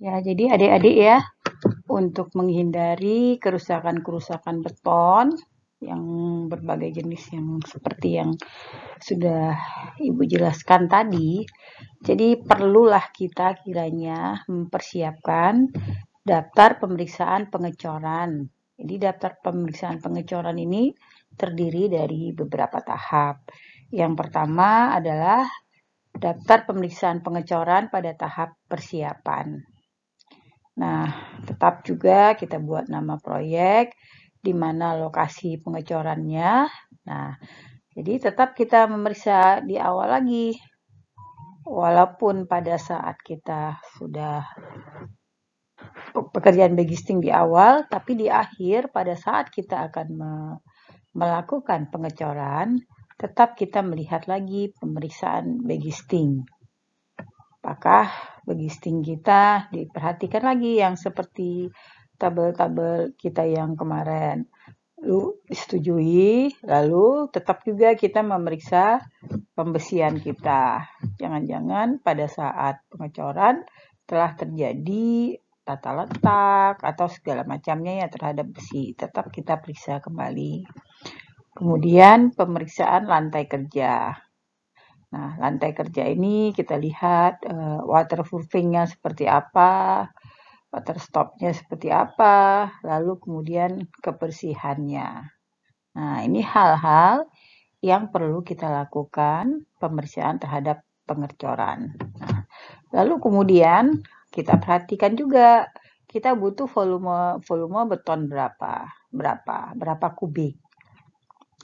Ya, jadi adik-adik ya, untuk menghindari kerusakan-kerusakan beton yang berbagai jenis yang seperti yang sudah Ibu jelaskan tadi, jadi perlulah kita kiranya mempersiapkan daftar pemeriksaan pengecoran. Jadi daftar pemeriksaan pengecoran ini terdiri dari beberapa tahap. Yang pertama adalah daftar pemeriksaan pengecoran pada tahap persiapan. Nah, tetap juga kita buat nama proyek, di mana lokasi pengecorannya. Nah, jadi tetap kita memeriksa di awal lagi. Walaupun pada saat kita sudah pekerjaan bagisting di awal, tapi di akhir pada saat kita akan melakukan pengecoran, tetap kita melihat lagi pemeriksaan bagisting. Apakah bagisting kita diperhatikan lagi yang seperti tabel-tabel kita yang kemarin disetujui, lalu tetap juga kita memeriksa pembesian kita. Jangan-jangan pada saat pengecoran telah terjadi tata letak atau segala macamnya ya terhadap besi, tetap kita periksa kembali. Kemudian pemeriksaan lantai kerja. Nah, lantai kerja ini kita lihat waterproofing-nya seperti apa, water stop-nya seperti apa, lalu kemudian kebersihannya. Nah, ini hal-hal yang perlu kita lakukan pemeriksaan terhadap pengecoran. Nah, lalu kemudian kita perhatikan juga kita butuh volume beton berapa kubik.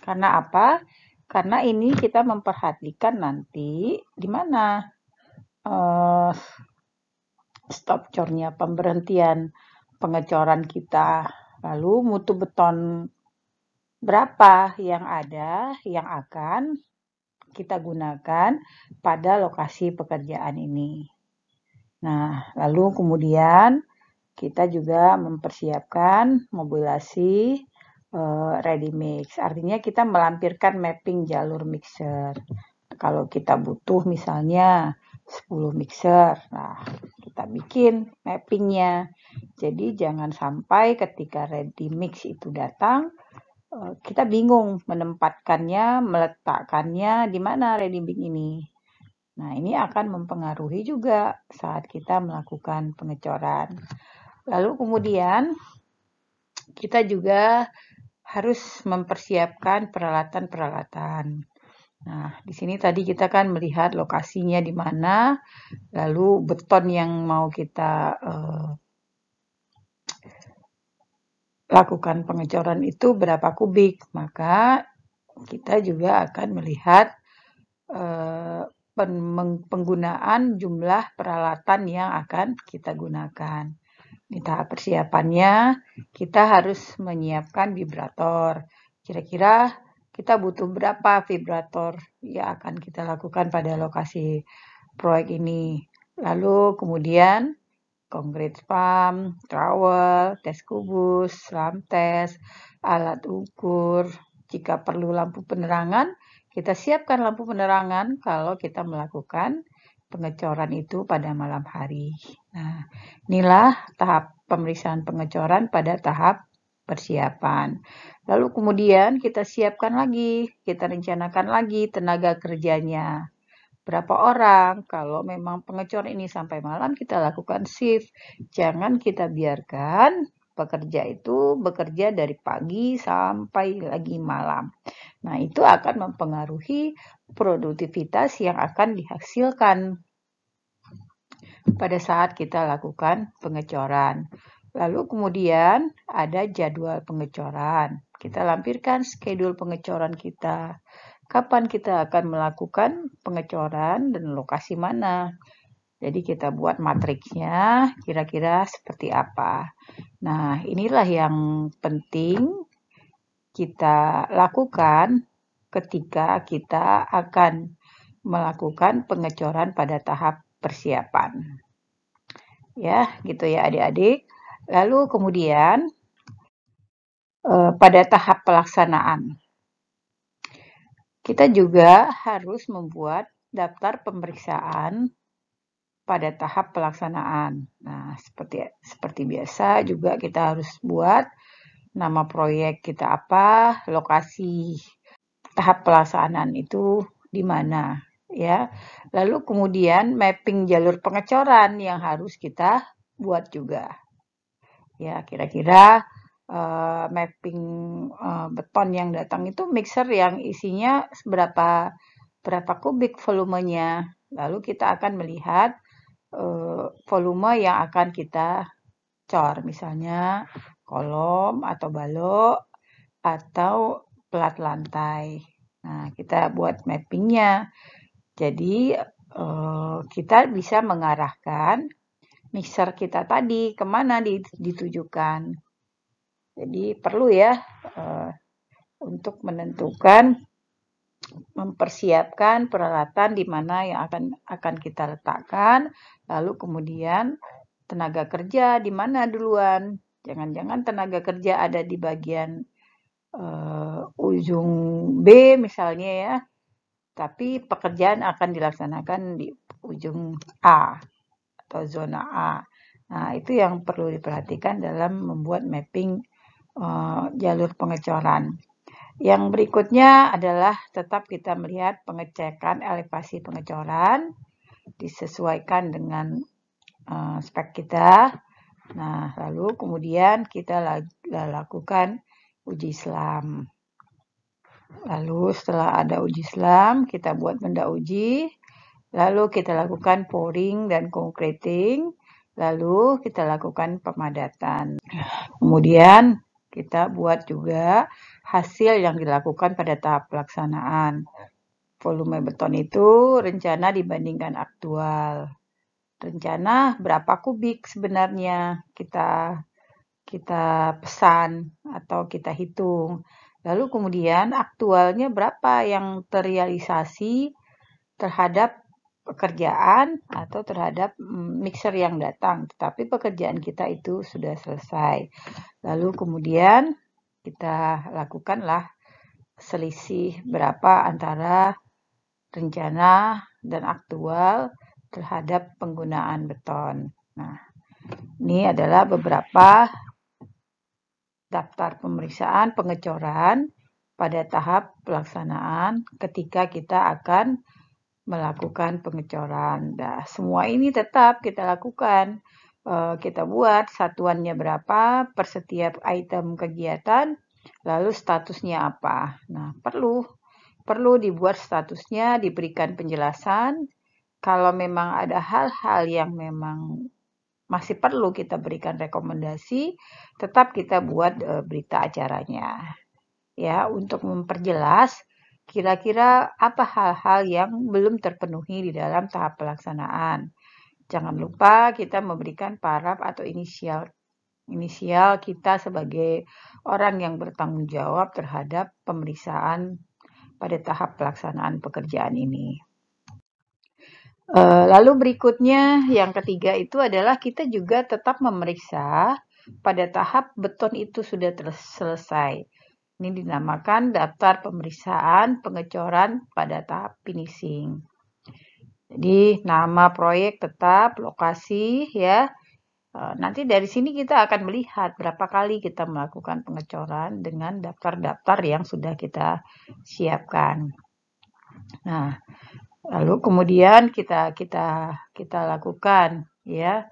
Karena apa? Karena ini kita memperhatikan nanti di mana stop cornya, pemberhentian pengecoran kita. Lalu mutu beton berapa yang ada, yang akan kita gunakan pada lokasi pekerjaan ini. Nah, lalu kemudian kita juga mempersiapkan mobilasi ready mix. Artinya kita melampirkan mapping jalur mixer. Kalau kita butuh misalnya 10 mixer, nah kita bikin mappingnya. Jadi jangan sampai ketika ready mix itu datang, kita bingung menempatkannya, meletakkannya di mana ready mix ini. Nah, ini akan mempengaruhi juga saat kita melakukan pengecoran. Lalu kemudian kita juga harus mempersiapkan peralatan-peralatan. Nah, di sini tadi kita kan melihat lokasinya di mana, lalu beton yang mau kita lakukan pengecoran itu berapa kubik. Maka kita juga akan melihat penggunaan jumlah peralatan yang akan kita gunakan. Di tahap persiapannya, kita harus menyiapkan vibrator. Kira-kira kita butuh berapa vibrator yang akan kita lakukan pada lokasi proyek ini. Lalu kemudian concrete pump, trowel, tes kubus, ram tes, alat ukur. Jika perlu lampu penerangan, kita siapkan lampu penerangan kalau kita melakukan pengecoran itu pada malam hari. Nah, inilah tahap pemeriksaan pengecoran pada tahap persiapan. Lalu kemudian kita siapkan lagi, kita rencanakan lagi tenaga kerjanya. Berapa orang? Kalau memang pengecoran ini sampai malam, kita lakukan shift. Jangan kita biarkan pekerja itu bekerja dari pagi sampai lagi malam. Nah, itu akan mempengaruhi produktivitas yang akan dihasilkan pada saat kita lakukan pengecoran. Lalu kemudian ada jadwal pengecoran. Kita lampirkan schedule pengecoran kita. Kapan kita akan melakukan pengecoran dan lokasi mana. Jadi kita buat matriksnya kira-kira seperti apa. Nah, inilah yang penting kita lakukan ketika kita akan melakukan pengecoran pada tahap persiapan. Ya, gitu ya adik-adik. Lalu kemudian pada tahap pelaksanaan. Kita juga harus membuat daftar pemeriksaan pada tahap pelaksanaan. Nah, seperti biasa juga kita harus buat nama proyek kita apa, lokasi tahap pelaksanaan itu di mana, ya. Lalu kemudian mapping jalur pengecoran yang harus kita buat juga. Ya, kira-kira mapping beton yang datang itu mixer yang isinya berapa kubik volumenya. Lalu kita akan melihat volume yang akan kita cor, misalnya kolom atau balok atau plat lantai. Nah, kita buat mappingnya. Jadi kita bisa mengarahkan mixer kita tadi kemana ditujukan. Jadi perlu ya untuk mempersiapkan peralatan di mana yang akan kita letakkan, lalu kemudian tenaga kerja di mana duluan. Jangan-jangan tenaga kerja ada di bagian ujung B misalnya ya, tapi pekerjaan akan dilaksanakan di ujung A atau zona A. Nah, itu yang perlu diperhatikan dalam membuat mapping jalur pengecoran. Yang berikutnya adalah tetap kita melihat pengecekan elevasi pengecoran, disesuaikan dengan spek kita. Nah, lalu kemudian kita lakukan uji selam. Lalu setelah ada uji selam, kita buat benda uji. Lalu kita lakukan pouring dan concreting. Lalu kita lakukan pemadatan. Kemudian kita buat juga hasil yang dilakukan pada tahap pelaksanaan. Volume beton itu rencana dibandingkan aktual. Rencana berapa kubik sebenarnya kita pesan atau kita hitung. Lalu kemudian aktualnya berapa yang terrealisasi terhadap pekerjaan atau terhadap mixer yang datang. Tetapi pekerjaan kita itu sudah selesai. Lalu kemudian kita lakukanlah selisih berapa antara rencana dan aktual terhadap penggunaan beton. Nah, ini adalah beberapa daftar pemeriksaan pengecoran pada tahap pelaksanaan ketika kita akan melakukan pengecoran. Nah, semua ini tetap kita lakukan. Kita buat satuannya berapa per setiap item kegiatan, lalu statusnya apa. Nah, perlu dibuat statusnya, diberikan penjelasan. Kalau memang ada hal-hal yang memang masih perlu kita berikan rekomendasi, tetap kita buat berita acaranya. Ya, untuk memperjelas kira-kira apa hal-hal yang belum terpenuhi di dalam tahap pelaksanaan. Jangan lupa kita memberikan paraf atau inisial kita sebagai orang yang bertanggung jawab terhadap pemeriksaan pada tahap pelaksanaan pekerjaan ini. Lalu berikutnya yang ketiga itu adalah kita juga tetap memeriksa pada tahap beton itu sudah selesai. Ini dinamakan daftar pemeriksaan pengecoran pada tahap finishing. Jadi nama proyek tetap, lokasi ya. Nanti dari sini kita akan melihat berapa kali kita melakukan pengecoran dengan daftar-daftar yang sudah kita siapkan. Nah, lalu kemudian kita lakukan ya.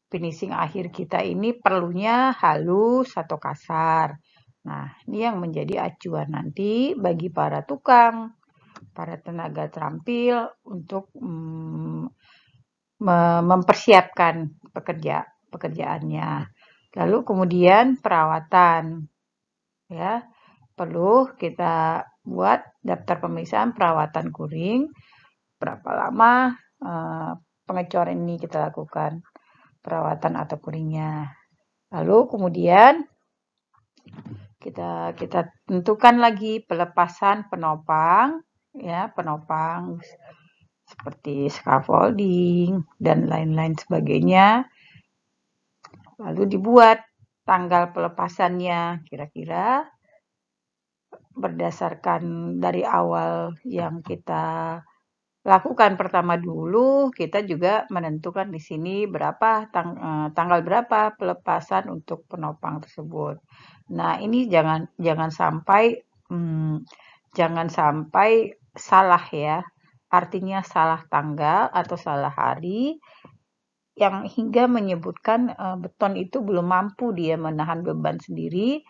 Finishing akhir kita ini perlunya halus atau kasar. Nah, ini yang menjadi acuan nanti bagi para tukang, para tenaga terampil untuk mempersiapkan pekerjaannya. Lalu kemudian perawatan, ya perlu kita buat daftar pemeriksaan perawatan kuring. Berapa lama pengecoran ini kita lakukan perawatan atau kuringnya. Lalu kemudian kita tentukan lagi pelepasan penopang, ya penopang seperti scaffolding dan lain-lain sebagainya. Lalu dibuat tanggal pelepasannya, kira-kira berdasarkan dari awal yang kita lakukan pertama dulu, kita juga menentukan di sini tanggal berapa pelepasan untuk penopang tersebut. Nah, ini jangan sampai jangan sampai salah ya. Artinya salah tanggal atau salah hari yang hingga menyebutkan beton itu belum mampu dia menahan beban sendiri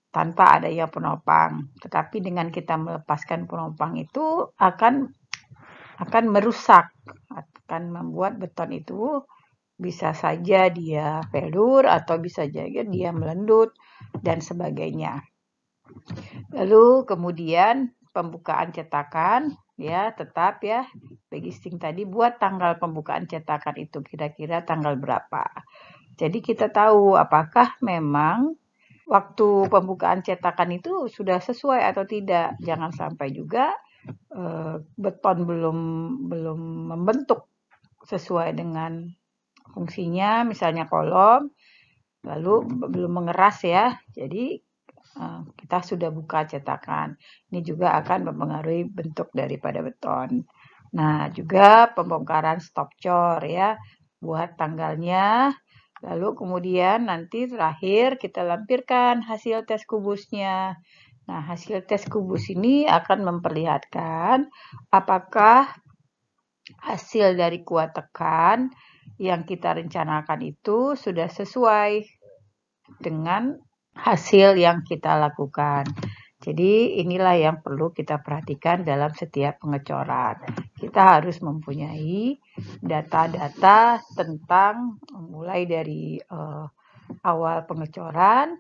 tanpa adanya penopang. Tetapi dengan kita melepaskan penopang itu akan merusak, akan membuat beton itu bisa saja dia failure atau bisa saja dia melendut dan sebagainya. Lalu kemudian pembukaan cetakan ya tetap ya Pegisting tadi buat tanggal pembukaan cetakan itu kira-kira tanggal berapa. Jadi kita tahu apakah memang waktu pembukaan cetakan itu sudah sesuai atau tidak. Jangan sampai juga beton belum membentuk sesuai dengan fungsinya, misalnya kolom, lalu belum mengeras ya. Jadi kita sudah buka cetakan. Ini juga akan mempengaruhi bentuk daripada beton. Nah, juga pembongkaran stop cor ya, buat tanggalnya. Lalu kemudian nanti terakhir kita lampirkan hasil tes kubusnya. Nah, hasil tes kubus ini akan memperlihatkan apakah hasil dari kuat tekan yang kita rencanakan itu sudah sesuai dengan hasil yang kita lakukan. Jadi inilah yang perlu kita perhatikan dalam setiap pengecoran. Kita harus mempunyai data-data tentang mulai dari awal pengecoran,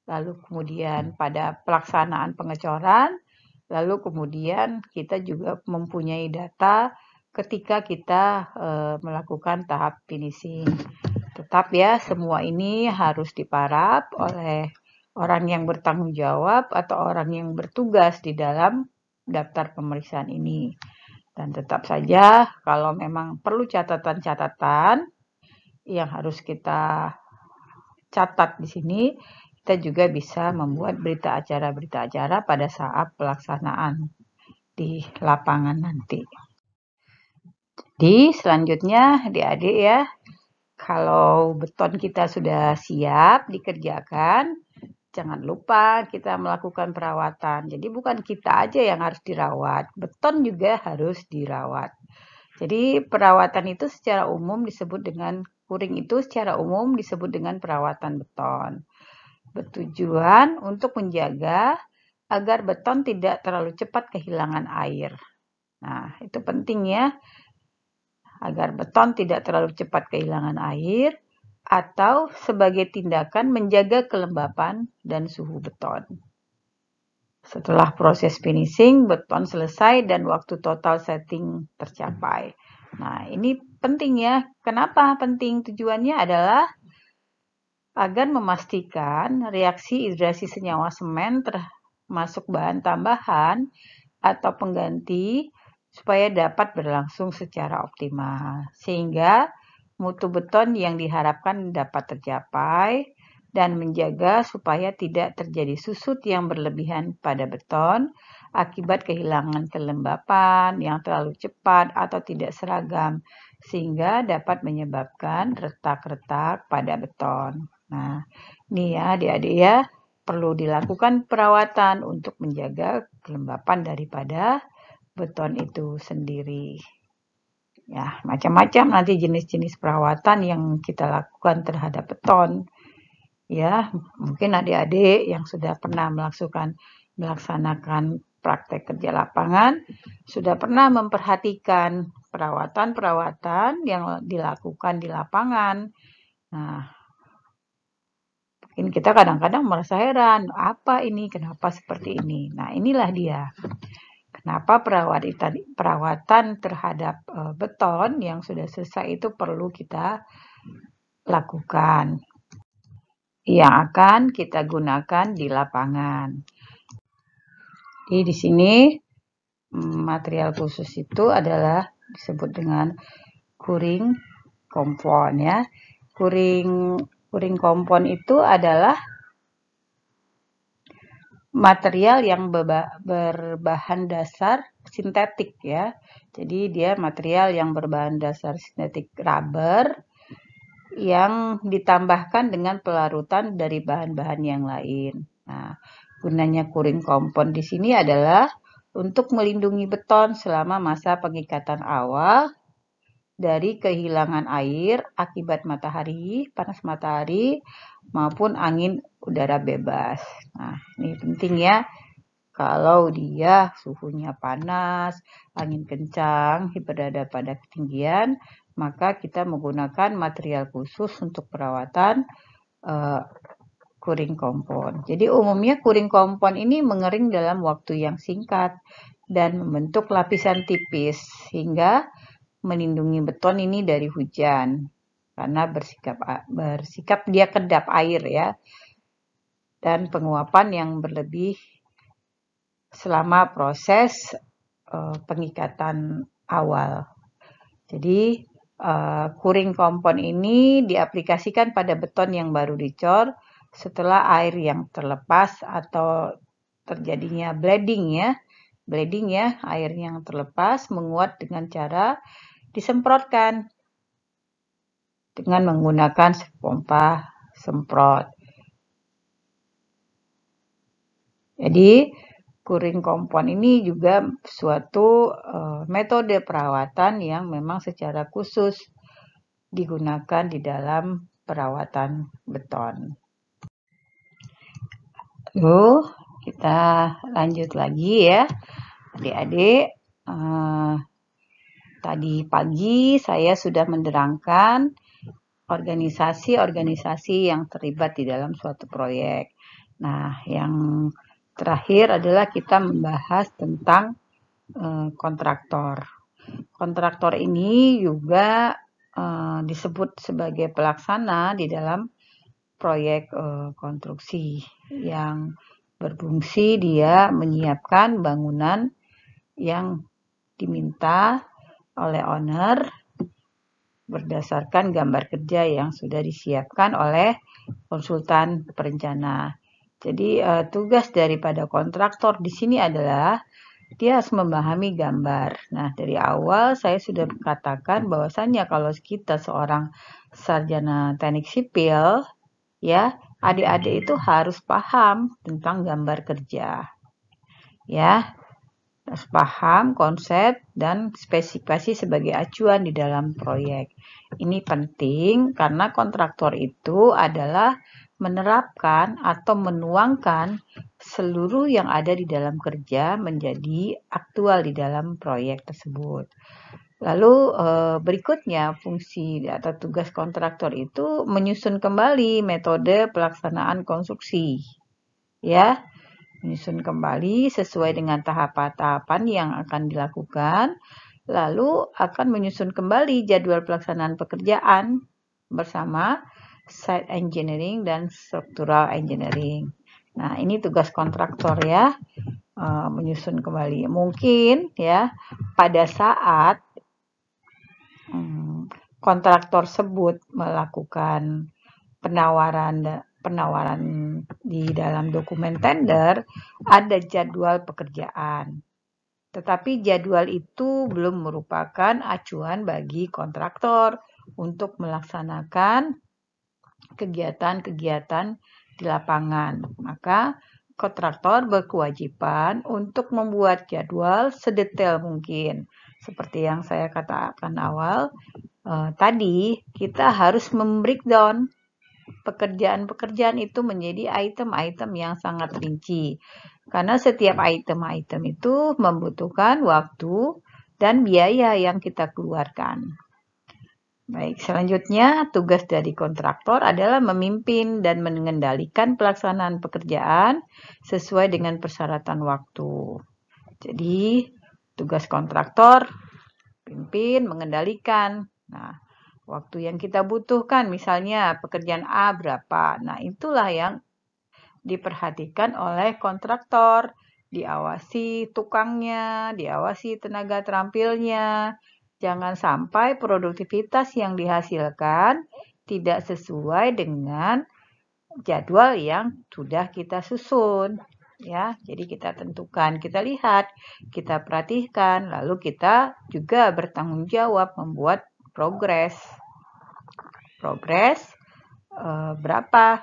lalu kemudian pada pelaksanaan pengecoran, lalu kemudian kita juga mempunyai data ketika kita melakukan tahap finishing. Tetap ya, semua ini harus diparap oleh orang yang bertanggung jawab atau orang yang bertugas di dalam daftar pemeriksaan ini. Dan tetap saja kalau memang perlu catatan-catatan yang harus kita catat di sini, kita juga bisa membuat berita acara pada saat pelaksanaan di lapangan nanti. Jadi selanjutnya adik-adik ya, kalau beton kita sudah siap dikerjakan, jangan lupa kita melakukan perawatan. Jadi bukan kita aja yang harus dirawat, beton juga harus dirawat. Jadi perawatan itu secara umum disebut dengan kuring itu secara umum disebut dengan perawatan beton. Bertujuan untuk menjaga agar beton tidak terlalu cepat kehilangan air. Nah, itu penting ya, agar beton tidak terlalu cepat kehilangan air atau sebagai tindakan menjaga kelembapan dan suhu beton. Setelah proses finishing, beton selesai dan waktu total setting tercapai. Nah, ini penting ya. Kenapa penting? Tujuannya adalah agar memastikan reaksi hidrasi senyawa semen termasuk bahan tambahan atau pengganti supaya dapat berlangsung secara optimal. Sehingga mutu beton yang diharapkan dapat tercapai dan menjaga supaya tidak terjadi susut yang berlebihan pada beton akibat kehilangan kelembapan yang terlalu cepat atau tidak seragam sehingga dapat menyebabkan retak-retak pada beton. Nah, ini ya adik-adik ya, perlu dilakukan perawatan untuk menjaga kelembapan daripada beton itu sendiri. Ya, macam-macam nanti jenis-jenis perawatan yang kita lakukan terhadap beton. Ya, mungkin adik-adik yang sudah pernah melaksanakan praktek kerja lapangan, sudah pernah memperhatikan perawatan-perawatan yang dilakukan di lapangan. Nah, mungkin kita kadang-kadang merasa heran, apa ini, kenapa seperti ini. Nah, inilah dia. Kenapa perawatan terhadap beton yang sudah selesai itu perlu kita lakukan, yang akan kita gunakan di lapangan. Jadi di sini material khusus itu adalah disebut dengan kuring kompon ya. Kuring kompon itu adalah material yang berbahan dasar sintetik ya. Jadi dia material yang berbahan dasar sintetik rubber yang ditambahkan dengan pelarutan dari bahan-bahan yang lain. Nah, gunanya curing compound di sini adalah untuk melindungi beton selama masa pengikatan awal dari kehilangan air akibat matahari, panas matahari, maupun angin udara bebas. Nah, ini penting ya. Kalau dia suhunya panas, angin kencang, berada pada ketinggian, maka kita menggunakan material khusus untuk perawatan curing compound. Jadi umumnya curing compound ini mengering dalam waktu yang singkat dan membentuk lapisan tipis hingga melindungi beton ini dari hujan karena bersikap dia kedap air ya, dan penguapan yang berlebih selama proses pengikatan awal. Jadi curing compound ini diaplikasikan pada beton yang baru dicor setelah air yang terlepas atau terjadinya bleeding ya, air yang terlepas menguat dengan cara disemprotkan dengan menggunakan pompa semprot. Jadi curing compound ini juga suatu metode perawatan yang memang secara khusus digunakan di dalam perawatan beton. Lalu kita lanjut lagi ya, adik-adik. Tadi pagi saya sudah menerangkan organisasi-organisasi yang terlibat di dalam suatu proyek. Nah, yang terakhir adalah kita membahas tentang kontraktor. Kontraktor ini juga disebut sebagai pelaksana di dalam proyek konstruksi yang berfungsi dia menyiapkan bangunan yang diminta oleh owner berdasarkan gambar kerja yang sudah disiapkan oleh konsultan perencana. Jadi tugas daripada kontraktor di sini adalah dia harus memahami gambar. Nah, dari awal saya sudah katakan bahwasannya kalau kita seorang sarjana teknik sipil, ya, adik-adik itu harus paham tentang gambar kerja. Ya, harus paham konsep dan spesifikasi sebagai acuan di dalam proyek. Ini penting karena kontraktor itu adalah menerapkan atau menuangkan seluruh yang ada di dalam kerja menjadi aktual di dalam proyek tersebut. Lalu berikutnya fungsi atau tugas kontraktor itu menyusun kembali metode pelaksanaan konstruksi. Ya, menyusun kembali sesuai dengan tahapan-tahapan yang akan dilakukan, lalu akan menyusun kembali jadwal pelaksanaan pekerjaan bersama site engineering dan structural engineering. Nah, ini tugas kontraktor ya, menyusun kembali. Mungkin ya pada saat kontraktor tersebut melakukan penawaran di dalam dokumen tender, ada jadwal pekerjaan. Tetapi jadwal itu belum merupakan acuan bagi kontraktor untuk melaksanakan kegiatan-kegiatan di lapangan. Maka kontraktor berkewajiban untuk membuat jadwal sedetail mungkin. Seperti yang saya katakan awal, tadi kita harus membreakdown pekerjaan-pekerjaan itu menjadi item-item yang sangat rinci. Karena setiap item-item itu membutuhkan waktu dan biaya yang kita keluarkan. Baik, selanjutnya tugas dari kontraktor adalah memimpin dan mengendalikan pelaksanaan pekerjaan sesuai dengan persyaratan waktu. Jadi, tugas kontraktor pimpin, mengendalikan. Nah, waktu yang kita butuhkan, misalnya pekerjaan A berapa. Nah, itulah yang diperhatikan oleh kontraktor. Diawasi tukangnya, diawasi tenaga terampilnya. Jangan sampai produktivitas yang dihasilkan tidak sesuai dengan jadwal yang sudah kita susun. ya. Jadi kita tentukan, kita lihat, kita perhatikan, lalu kita juga bertanggung jawab membuat progres. Berapa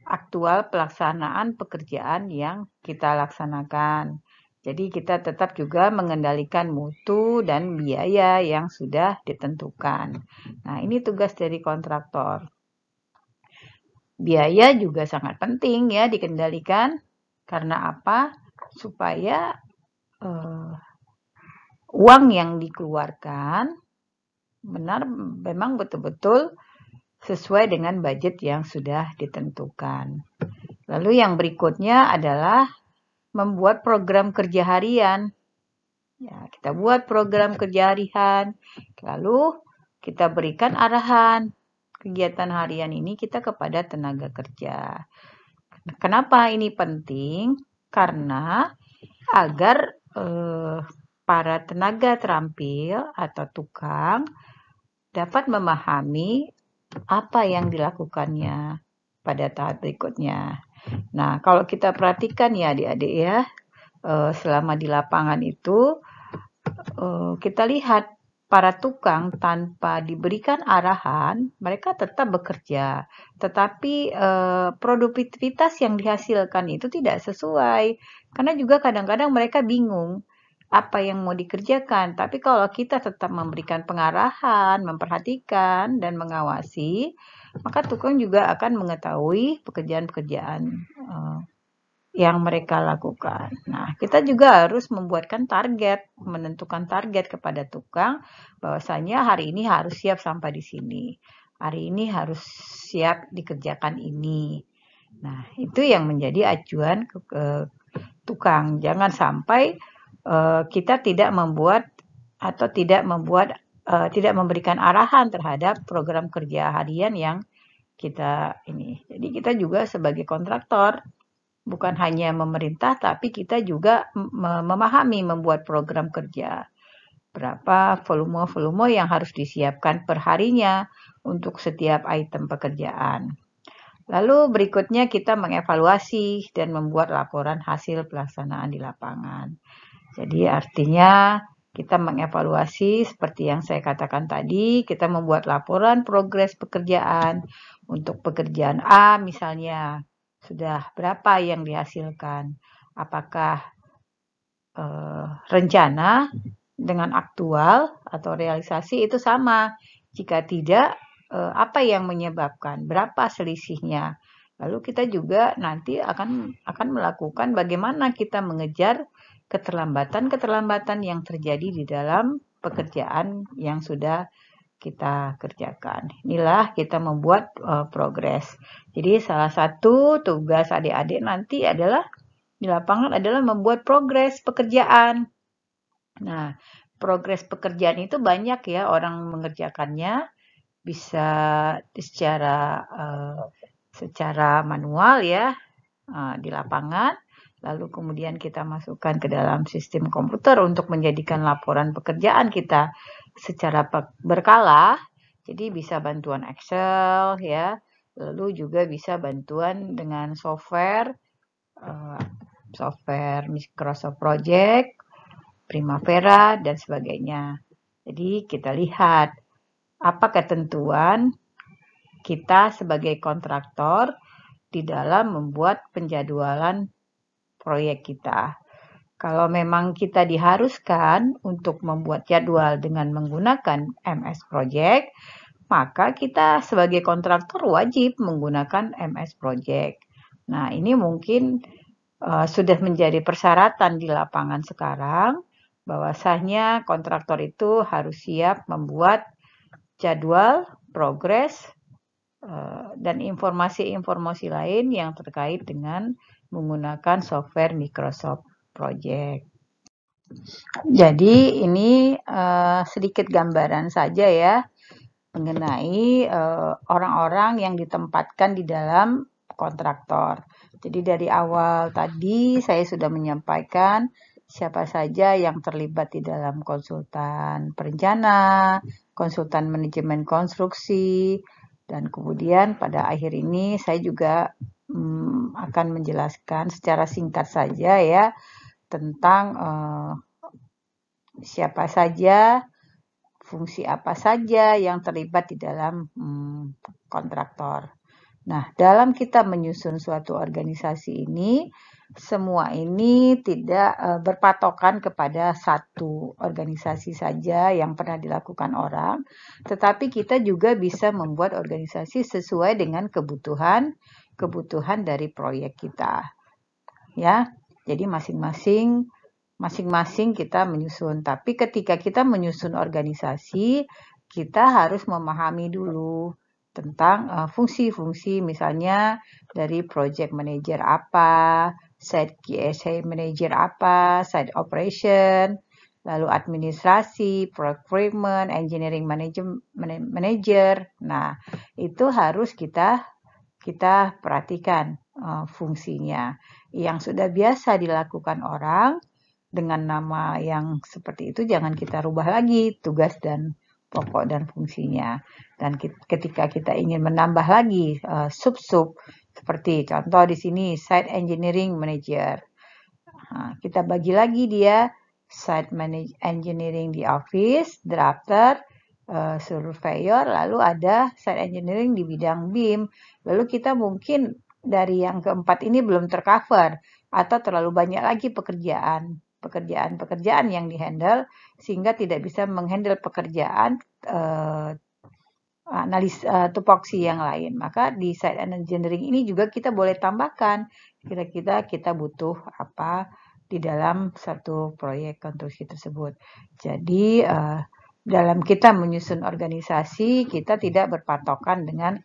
aktual pelaksanaan pekerjaan yang kita laksanakan. Jadi kita tetap juga mengendalikan mutu dan biaya yang sudah ditentukan. Nah, ini tugas dari kontraktor. Biaya juga sangat penting ya dikendalikan. Karena apa? Supaya uang yang dikeluarkan benar memang betul-betul sesuai dengan budget yang sudah ditentukan. Lalu yang berikutnya adalah membuat program kerja harian. Ya, kita buat program kerja harian, lalu kita berikan arahan kegiatan harian ini kita kepada tenaga kerja. Kenapa ini penting? Karena agar para tenaga terampil atau tukang dapat memahami apa yang dilakukannya pada tahap berikutnya. Nah, kalau kita perhatikan ya adik-adik ya, selama di lapangan itu kita lihat para tukang tanpa diberikan arahan, mereka tetap bekerja. Tetapi produktivitas yang dihasilkan itu tidak sesuai. Karena juga kadang-kadang mereka bingung apa yang mau dikerjakan. Tapi kalau kita tetap memberikan pengarahan, memperhatikan, dan mengawasi, maka tukang juga akan mengetahui pekerjaan-pekerjaan yang mereka lakukan. Nah, kita juga harus membuatkan target, menentukan target kepada tukang, bahwasanya hari ini harus siap sampai di sini. Hari ini harus siap dikerjakan ini. Nah, itu yang menjadi acuan ke tukang. Jangan sampai kita tidak membuat atau tidak memberikan arahan terhadap program kerja harian yang kita ini. Jadi kita juga sebagai kontraktor bukan hanya memerintah, tapi kita juga memahami membuat program kerja. Berapa volume-volume yang harus disiapkan per harinya untuk setiap item pekerjaan. Lalu berikutnya kita mengevaluasi dan membuat laporan hasil pelaksanaan di lapangan. Jadi artinya kita mengevaluasi seperti yang saya katakan tadi, kita membuat laporan progres pekerjaan untuk pekerjaan A misalnya. Sudah berapa yang dihasilkan? Apakah rencana dengan aktual atau realisasi itu sama? Jika tidak, apa yang menyebabkan? Berapa selisihnya? Lalu kita juga nanti akan melakukan bagaimana kita mengejar keterlambatan-keterlambatan yang terjadi di dalam pekerjaan yang sudah kita kerjakan. Inilah kita membuat progres. Jadi salah satu tugas adik-adik nanti adalah di lapangan adalah membuat progres pekerjaan. Nah, progres pekerjaan itu banyak ya orang mengerjakannya, bisa secara manual ya di lapangan. Lalu kemudian kita masukkan ke dalam sistem komputer untuk menjadikan laporan pekerjaan kita secara berkala. Jadi bisa bantuan Excel ya. Lalu juga bisa bantuan dengan software Microsoft Project, Primavera dan sebagainya. Jadi kita lihat apa ketentuan kita sebagai kontraktor di dalam membuat penjadwalan proyek kita. Kalau memang kita diharuskan untuk membuat jadwal dengan menggunakan MS Project, maka kita sebagai kontraktor wajib menggunakan MS Project. Nah, ini mungkin sudah menjadi persyaratan di lapangan sekarang, bahwasanya kontraktor itu harus siap membuat jadwal, progres, dan informasi-informasi lain yang terkait dengan menggunakan software Microsoft Project. Jadi ini sedikit gambaran saja ya mengenai orang-orang yang ditempatkan di dalam kontraktor. Jadi dari awal tadi saya sudah menyampaikan siapa saja yang terlibat di dalam konsultan perencana, konsultan manajemen konstruksi, dan kemudian pada akhir ini saya juga akan menjelaskan secara singkat saja ya tentang siapa saja, fungsi apa saja yang terlibat di dalam kontraktor. Nah, dalam kita menyusun suatu organisasi ini, semua ini tidak berpatokan kepada satu organisasi saja yang pernah dilakukan orang, tetapi kita juga bisa membuat organisasi sesuai dengan kebutuhan dari proyek kita. Ya, jadi masing-masing kita menyusun. Tapi ketika kita menyusun organisasi, kita harus memahami dulu tentang fungsi-fungsi misalnya dari project manager apa, site QSA manager apa, site operation, lalu administrasi, procurement, engineering manager. Nah, itu harus kita perhatikan fungsinya. Yang sudah biasa dilakukan orang dengan nama yang seperti itu jangan kita rubah lagi tugas dan pokok dan fungsinya. Dan ketika kita ingin menambah lagi sub-sub seperti contoh di sini site engineering manager. Nah, kita bagi lagi dia site engineering di office, drafter, surveyor, lalu ada site engineering di bidang BIM. Lalu kita mungkin dari yang keempat ini belum tercover atau terlalu banyak lagi pekerjaan yang dihandle sehingga tidak bisa menghandle pekerjaan analis tupoksi yang lain. Maka di site engineering ini juga kita boleh tambahkan kira-kira kita butuh apa di dalam satu proyek konstruksi tersebut. Jadi dalam kita menyusun organisasi kita tidak berpatokan dengan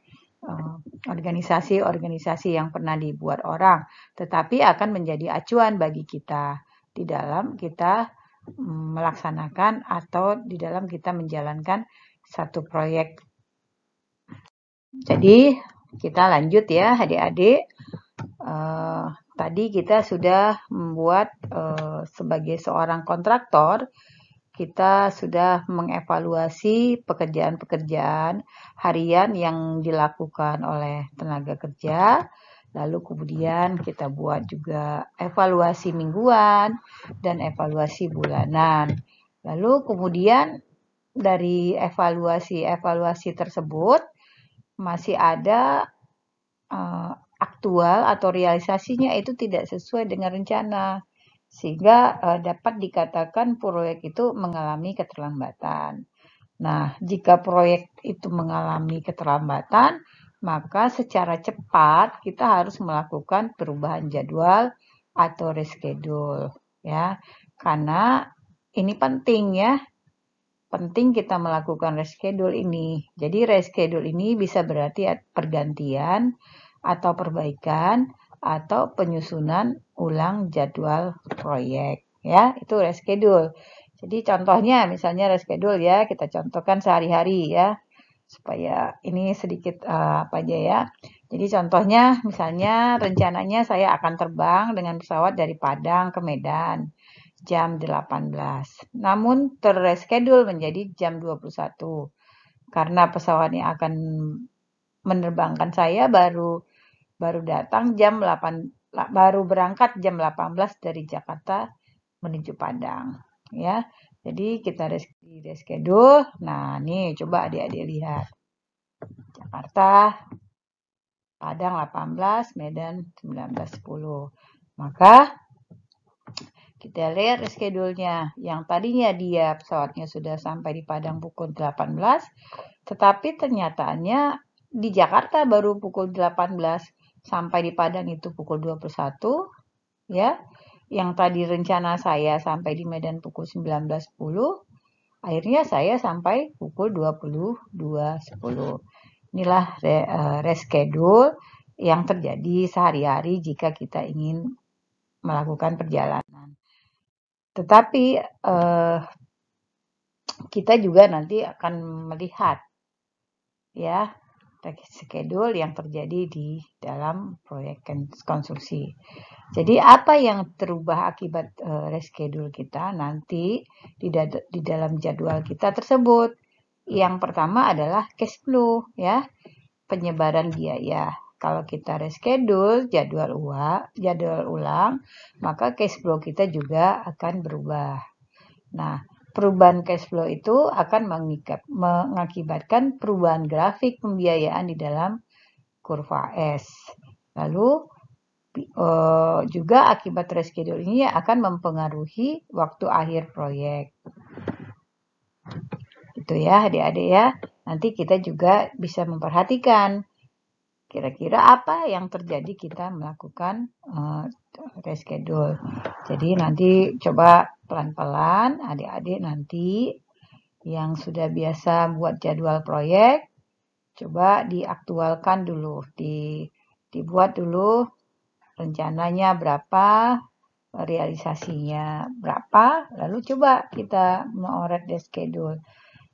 organisasi-organisasi yang pernah dibuat orang, tetapi akan menjadi acuan bagi kita di dalam kita melaksanakan atau di dalam kita menjalankan satu proyek. Jadi kita lanjut ya adik-adik. Tadi kita sudah membuat sebagai seorang kontraktor, kita sudah mengevaluasi pekerjaan-pekerjaan harian yang dilakukan oleh tenaga kerja. Lalu kemudian kita buat juga evaluasi mingguan dan evaluasi bulanan. Lalu kemudian dari evaluasi tersebut masih ada aktual atau realisasinya itu tidak sesuai dengan rencana. Sehingga dapat dikatakan proyek itu mengalami keterlambatan. Nah, jika proyek itu mengalami keterlambatan, maka secara cepat kita harus melakukan perubahan jadwal atau reschedule ya. Karena ini penting ya. Penting kita melakukan reschedule ini. Jadi reschedule ini bisa berarti pergantian atau perbaikan atau penyusunan ulang jadwal proyek ya, itu reschedule. Jadi contohnya misalnya reschedule ya, kita contohkan sehari-hari ya supaya ini sedikit apa aja ya. Jadi contohnya misalnya rencananya saya akan terbang dengan pesawat dari Padang ke Medan jam 18. Namun terreschedule menjadi jam 21 karena pesawatnya akan menerbangkan saya baru datang jam 8, baru berangkat jam 18 dari Jakarta menuju Padang ya. Jadi kita reschedule. Nah, nih coba adik-adik lihat. Jakarta, Padang 18, Medan 19.10. Maka kita lihat reschedule-nya. Yang tadinya dia pesawatnya sudah sampai di Padang pukul 18, tetapi ternyataannya di Jakarta baru pukul 18. Sampai di Padang itu pukul 21 ya. Yang tadi rencana saya sampai di Medan pukul 19.10, akhirnya saya sampai pukul 22.10. Inilah reschedule yang terjadi sehari-hari jika kita ingin melakukan perjalanan. Tetapi kita juga nanti akan melihat ya schedule yang terjadi di dalam proyek konstruksi. Jadi apa yang terubah akibat reschedule kita nanti di dalam jadwal kita tersebut? Yang pertama adalah cash flow ya, penyebaran biaya. kalau kita reschedule jadwal ulang, maka cash flow kita juga akan berubah. Nah, perubahan cash flow itu akan mengakibatkan perubahan grafik pembiayaan di dalam kurva S. Lalu juga akibat reschedule ini akan mempengaruhi waktu akhir proyek. Itu ya adik-adik ya. Nanti kita juga bisa memperhatikan kira-kira apa yang terjadi kita melakukan reschedule. Jadi nanti coba pelan-pelan adik-adik nanti yang sudah biasa buat jadwal proyek, coba diaktualkan dulu, dibuat dulu rencananya berapa, realisasinya berapa, lalu coba kita mau-read reschedule.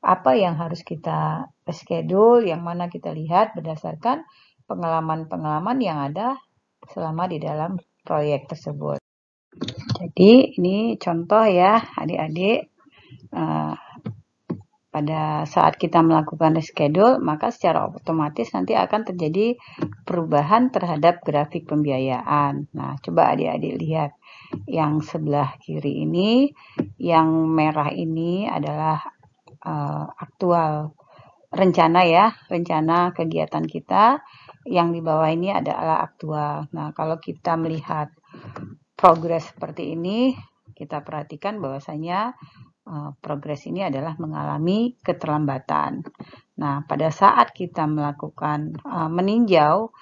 Apa yang harus kita reschedule, yang mana kita lihat berdasarkan pengalaman-pengalaman yang ada selama di dalam proyek tersebut. Jadi ini contoh ya adik-adik, pada saat kita melakukan reschedule, maka secara otomatis nanti akan terjadi perubahan terhadap grafik pembiayaan. Nah, coba adik-adik lihat yang sebelah kiri ini, yang merah ini adalah aktual rencana ya, rencana kegiatan kita. Yang di bawah ini adalah aktual. Nah, kalau kita melihat progres seperti ini, kita perhatikan bahwasanya progres ini adalah mengalami keterlambatan. Nah, pada saat kita melakukan meninjau,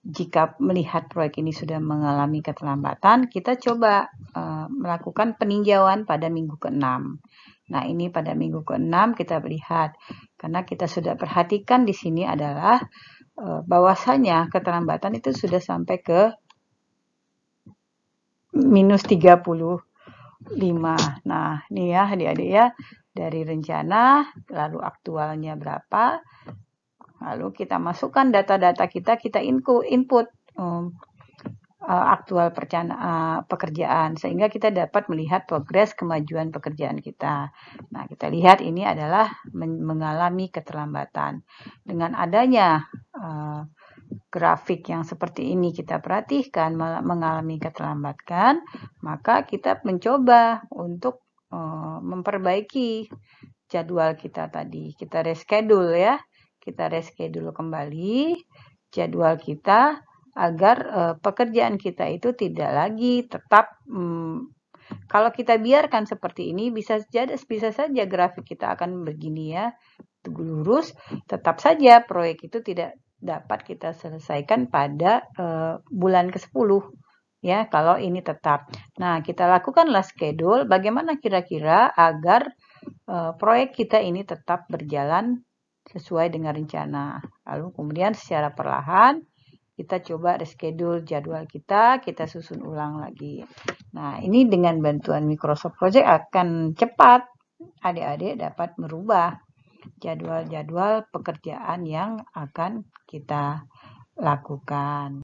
jika melihat proyek ini sudah mengalami keterlambatan, kita coba melakukan peninjauan pada minggu ke-6. Nah, ini pada minggu ke-6 kita lihat, karena kita sudah perhatikan di sini adalah bahwasanya keterlambatan itu sudah sampai ke minus 35. Nah, ini ya adik-adik ya, dari rencana, lalu aktualnya berapa, lalu kita masukkan data-data kita input aktual pekerjaan, sehingga kita dapat melihat progres kemajuan pekerjaan kita. Nah, kita lihat ini adalah mengalami keterlambatan. Dengan adanya grafik yang seperti ini kita perhatikan mengalami keterlambatan, maka kita mencoba untuk memperbaiki jadwal kita tadi. Kita reschedule ya, kita reschedule kembali jadwal kita agar pekerjaan kita itu tidak lagi tetap kalau kita biarkan seperti ini bisa saja grafik kita akan begini ya, lurus, tetap saja proyek itu tidak dapat kita selesaikan pada bulan ke-10 ya, kalau ini tetap. Nah, kita lakukanlah schedule bagaimana kira-kira agar proyek kita ini tetap berjalan sesuai dengan rencana. Lalu kemudian secara perlahan kita coba reschedule jadwal kita susun ulang lagi. Nah, ini dengan bantuan Microsoft Project akan cepat adik-adik dapat merubah jadwal-jadwal pekerjaan yang akan kita lakukan.